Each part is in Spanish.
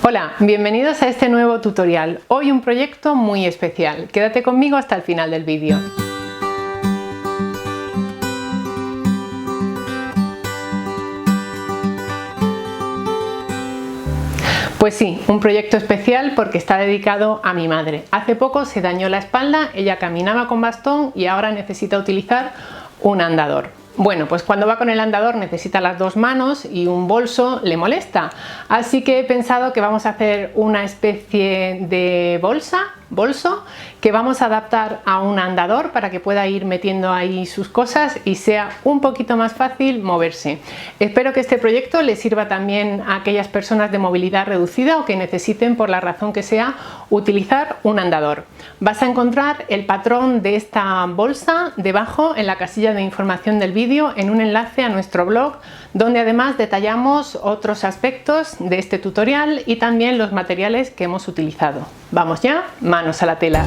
Hola, bienvenidos a este nuevo tutorial. Hoy un proyecto muy especial. Quédate conmigo hasta el final del vídeo. Pues sí, un proyecto especial porque está dedicado a mi madre. Hace poco se dañó la espalda, ella caminaba con bastón y ahora necesita utilizar un andador. Bueno, pues cuando va con el andador necesita las dos manos y un bolso le molesta. Así que he pensado que vamos a hacer una especie de bolso que vamos a adaptar a un andador para que pueda ir metiendo ahí sus cosas y sea un poquito más fácil moverse. Espero que este proyecto le sirva también a aquellas personas de movilidad reducida o que necesiten, por la razón que sea, utilizar un andador. Vas a encontrar el patrón de esta bolsa debajo en la casilla de información del vídeo, en un enlace a nuestro blog, donde además detallamos otros aspectos de este tutorial y también los materiales que hemos utilizado. Vamos ya, manos a la tela.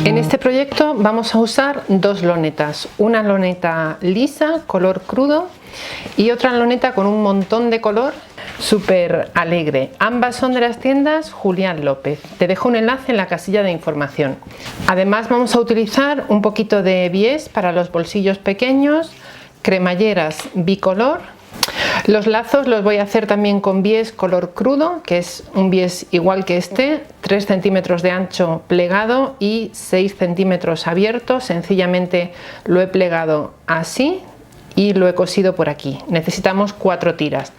En este proyecto vamos a usar dos lonetas, una loneta lisa, color crudo, y otra loneta con un montón de color, súper alegre. Ambas son de las tiendas Julián López. Te dejo un enlace en la casilla de información. Además vamos a utilizar un poquito de bies para los bolsillos pequeños, cremalleras bicolor. Los lazos los voy a hacer también con bies color crudo, que es un bies igual que este, 3 centímetros de ancho plegado y 6 centímetros abierto. Sencillamente lo he plegado así y lo he cosido por aquí. Necesitamos 4 tiras.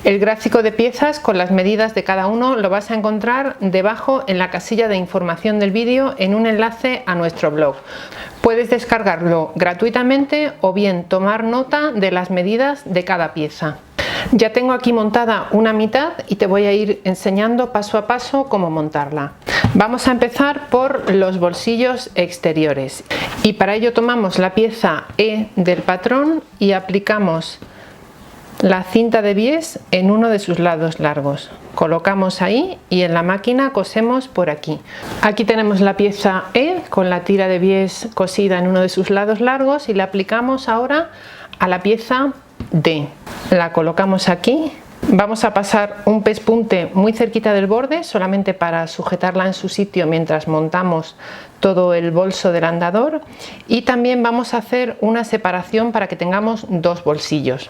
El gráfico de piezas con las medidas de cada uno lo vas a encontrar debajo en la casilla de información del vídeo, en un enlace a nuestro blog. Puedes descargarlo gratuitamente o bien tomar nota de las medidas de cada pieza. Ya tengo aquí montada una mitad y te voy a ir enseñando paso a paso cómo montarla. Vamos a empezar por los bolsillos exteriores y para ello tomamos la pieza E del patrón y aplicamos la cinta de bies en uno de sus lados largos. Colocamos ahí y en la máquina cosemos por aquí. Aquí tenemos la pieza E con la tira de bies cosida en uno de sus lados largos y la aplicamos ahora a la pieza D. La colocamos aquí. Vamos a pasar un pespunte muy cerquita del borde, solamente para sujetarla en su sitio mientras montamos todo el bolso del andador, y también vamos a hacer una separación para que tengamos dos bolsillos.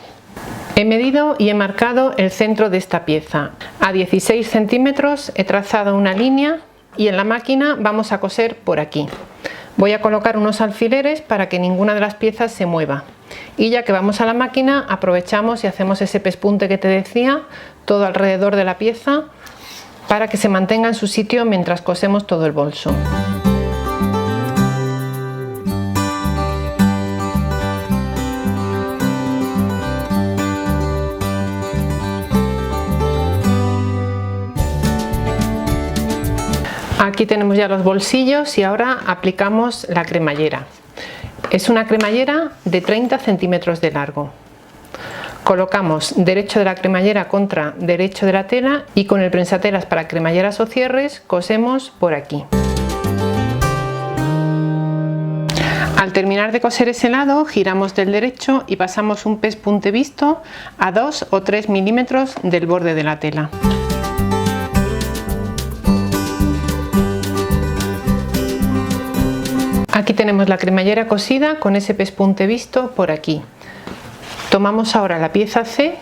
He medido y he marcado el centro de esta pieza. A 16 centímetros he trazado una línea y en la máquina vamos a coser por aquí. Voy a colocar unos alfileres para que ninguna de las piezas se mueva. Y ya que vamos a la máquina, aprovechamos y hacemos ese pespunte que te decía todo alrededor de la pieza para que se mantenga en su sitio mientras cosemos todo el bolso. Aquí tenemos ya los bolsillos y ahora aplicamos la cremallera. Es una cremallera de 30 centímetros de largo. Colocamos derecho de la cremallera contra derecho de la tela y con el prensatelas para cremalleras o cierres cosemos por aquí. Al terminar de coser ese lado, giramos del derecho y pasamos un pespunte visto a 2 o 3 milímetros del borde de la tela. Aquí tenemos la cremallera cosida con ese pespunte visto por aquí. Tomamos ahora la pieza C,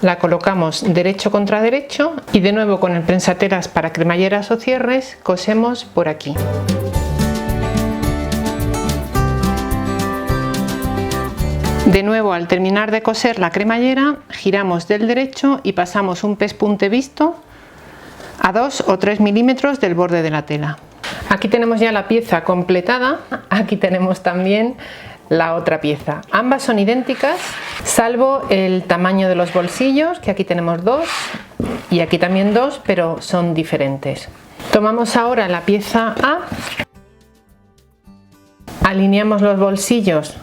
la colocamos derecho contra derecho y de nuevo con el prensatelas para cremalleras o cierres cosemos por aquí. De nuevo, al terminar de coser la cremallera, giramos del derecho y pasamos un pespunte visto a 2 o 3 milímetros del borde de la tela. Aquí tenemos ya la pieza completada, aquí tenemos también la otra pieza. Ambas son idénticas, salvo el tamaño de los bolsillos, que aquí tenemos 2 y aquí también 2, pero son diferentes. Tomamos ahora la pieza A, alineamos los bolsillos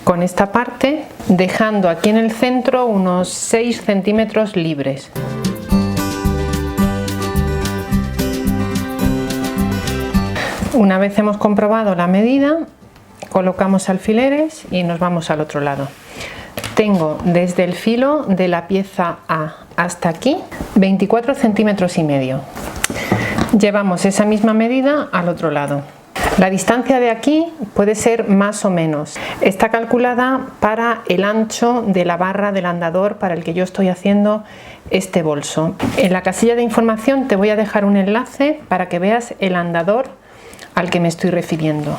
con esta parte, dejando aquí en el centro unos 6 centímetros libres. Una vez hemos comprobado la medida, colocamos alfileres y nos vamos al otro lado. Tengo desde el filo de la pieza A hasta aquí 24 centímetros y medio. Llevamos esa misma medida al otro lado. La distancia de aquí puede ser más o menos. Está calculada para el ancho de la barra del andador para el que yo estoy haciendo este bolso. En la casilla de información te voy a dejar un enlace para que veas el andador al que me estoy refiriendo.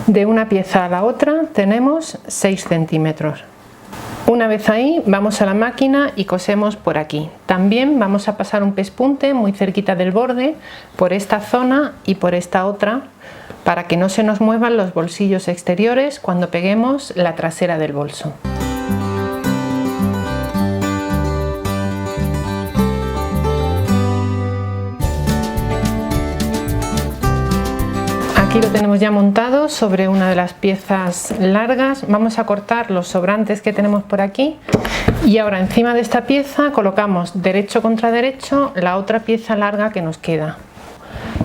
De una pieza a la otra tenemos 6 centímetros. Una vez ahí vamos a la máquina y cosemos por aquí. También vamos a pasar un pespunte muy cerquita del borde por esta zona y por esta otra para que no se nos muevan los bolsillos exteriores cuando peguemos la trasera del bolso. Aquí lo tenemos ya montado sobre una de las piezas largas. Vamos a cortar los sobrantes que tenemos por aquí y ahora encima de esta pieza colocamos derecho contra derecho la otra pieza larga que nos queda.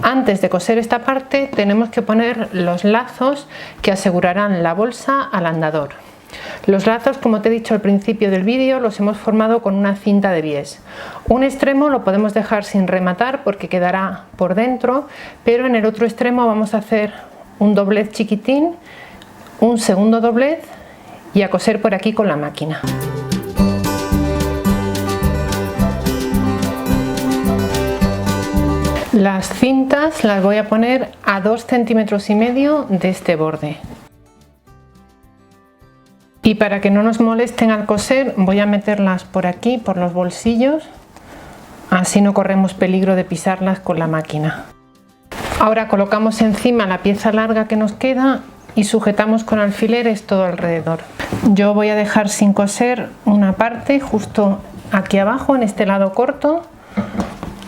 Antes de coser esta parte tenemos que poner los lazos que asegurarán la bolsa al andador. Los lazos, como te he dicho al principio del vídeo, los hemos formado con una cinta de bies. Un extremo lo podemos dejar sin rematar porque quedará por dentro, pero en el otro extremo vamos a hacer un doblez chiquitín, un segundo doblez y a coser por aquí con la máquina. Las cintas las voy a poner a 2,5 centímetros de este borde. Y para que no nos molesten al coser voy a meterlas por aquí, por los bolsillos, así no corremos peligro de pisarlas con la máquina. Ahora colocamos encima la pieza larga que nos queda y sujetamos con alfileres todo alrededor. Yo voy a dejar sin coser una parte justo aquí abajo en este lado corto.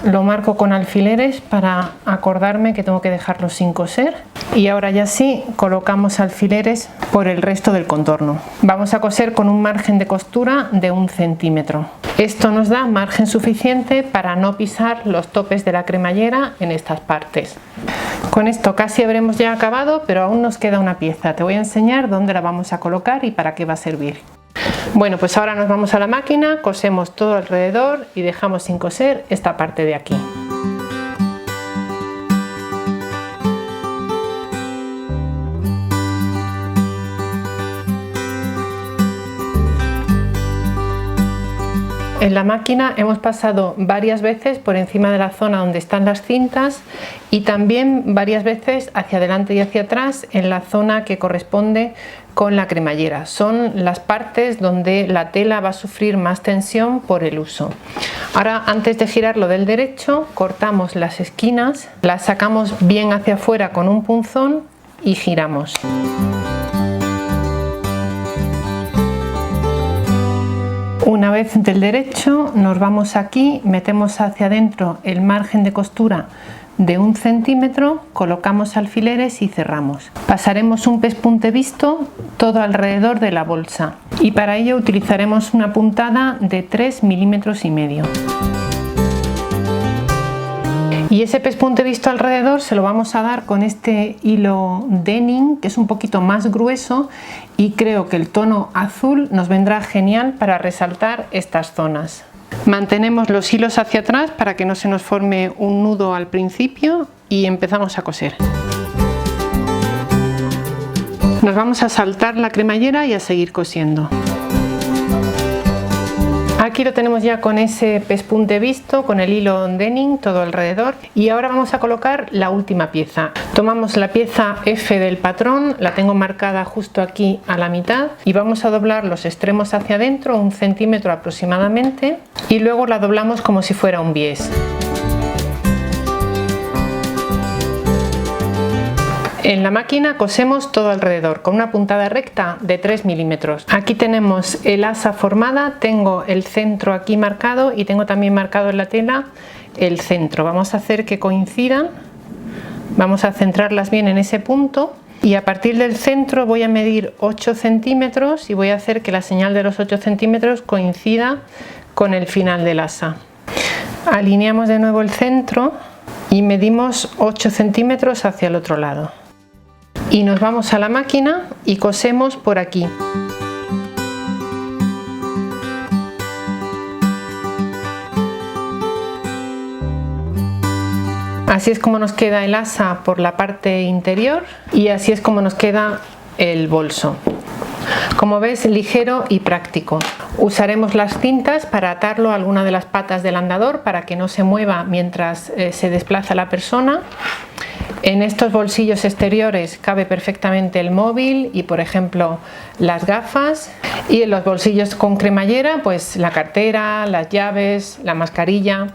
Lo marco con alfileres para acordarme que tengo que dejarlo sin coser y ahora ya sí colocamos alfileres por el resto del contorno. Vamos a coser con un margen de costura de 1 centímetro. Esto nos da margen suficiente para no pisar los topes de la cremallera en estas partes. Con esto casi habremos ya acabado, pero aún nos queda una pieza. Te voy a enseñar dónde la vamos a colocar y para qué va a servir. Bueno, pues ahora nos vamos a la máquina, cosemos todo alrededor y dejamos sin coser esta parte de aquí. En la máquina hemos pasado varias veces por encima de la zona donde están las cintas y también varias veces hacia adelante y hacia atrás en la zona que corresponde con la cremallera. Son las partes donde la tela va a sufrir más tensión por el uso. Ahora, antes de girarlo del derecho, cortamos las esquinas, las sacamos bien hacia afuera con un punzón y giramos. Una vez del derecho nos vamos aquí, metemos hacia adentro el margen de costura de 1 centímetro, colocamos alfileres y cerramos. Pasaremos un pespunte visto todo alrededor de la bolsa y para ello utilizaremos una puntada de 3,5 milímetros. Y ese pespunte visto alrededor se lo vamos a dar con este hilo denim, que es un poquito más grueso y creo que el tono azul nos vendrá genial para resaltar estas zonas. Mantenemos los hilos hacia atrás para que no se nos forme un nudo al principio y empezamos a coser. Nos vamos a saltar la cremallera y a seguir cosiendo. Aquí lo tenemos ya con ese pespunte visto, con el hilo denim todo alrededor y ahora vamos a colocar la última pieza. Tomamos la pieza F del patrón, la tengo marcada justo aquí a la mitad y vamos a doblar los extremos hacia adentro 1 centímetro aproximadamente y luego la doblamos como si fuera un bies. En la máquina cosemos todo alrededor con una puntada recta de 3 milímetros. Aquí tenemos el asa formada, tengo el centro aquí marcado y tengo también marcado en la tela el centro. Vamos a hacer que coincidan, vamos a centrarlas bien en ese punto y a partir del centro voy a medir 8 centímetros y voy a hacer que la señal de los 8 centímetros coincida con el final del asa. Alineamos de nuevo el centro y medimos 8 centímetros hacia el otro lado. Y nos vamos a la máquina y cosemos por aquí. Así es como nos queda el asa por la parte interior y así es como nos queda el bolso. Como ves, ligero y práctico. Usaremos las cintas para atarlo a alguna de las patas del andador para que no se mueva mientras se desplaza la persona. En estos bolsillos exteriores cabe perfectamente el móvil y, por ejemplo, las gafas, y en los bolsillos con cremallera pues la cartera, las llaves, la mascarilla.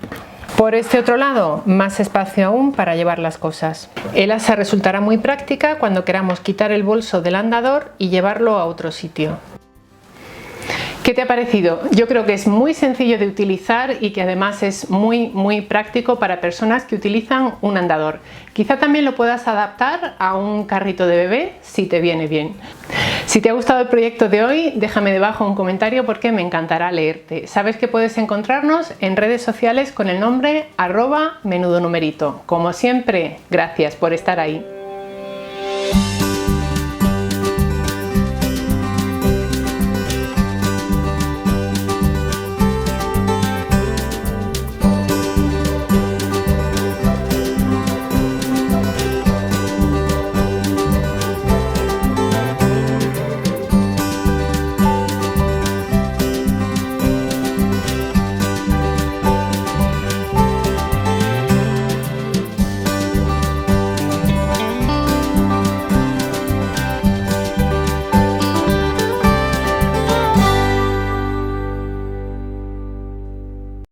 Por este otro lado, más espacio aún para llevar las cosas. El asa resultará muy práctica cuando queramos quitar el bolso del andador y llevarlo a otro sitio. ¿Qué te ha parecido? Yo creo que es muy sencillo de utilizar y que además es muy práctico para personas que utilizan un andador. Quizá también lo puedas adaptar a un carrito de bebé si te viene bien. Si te ha gustado el proyecto de hoy, déjame debajo un comentario porque me encantará leerte. Sabes que puedes encontrarnos en redes sociales con el nombre @menudonumerito. Como siempre, gracias por estar ahí.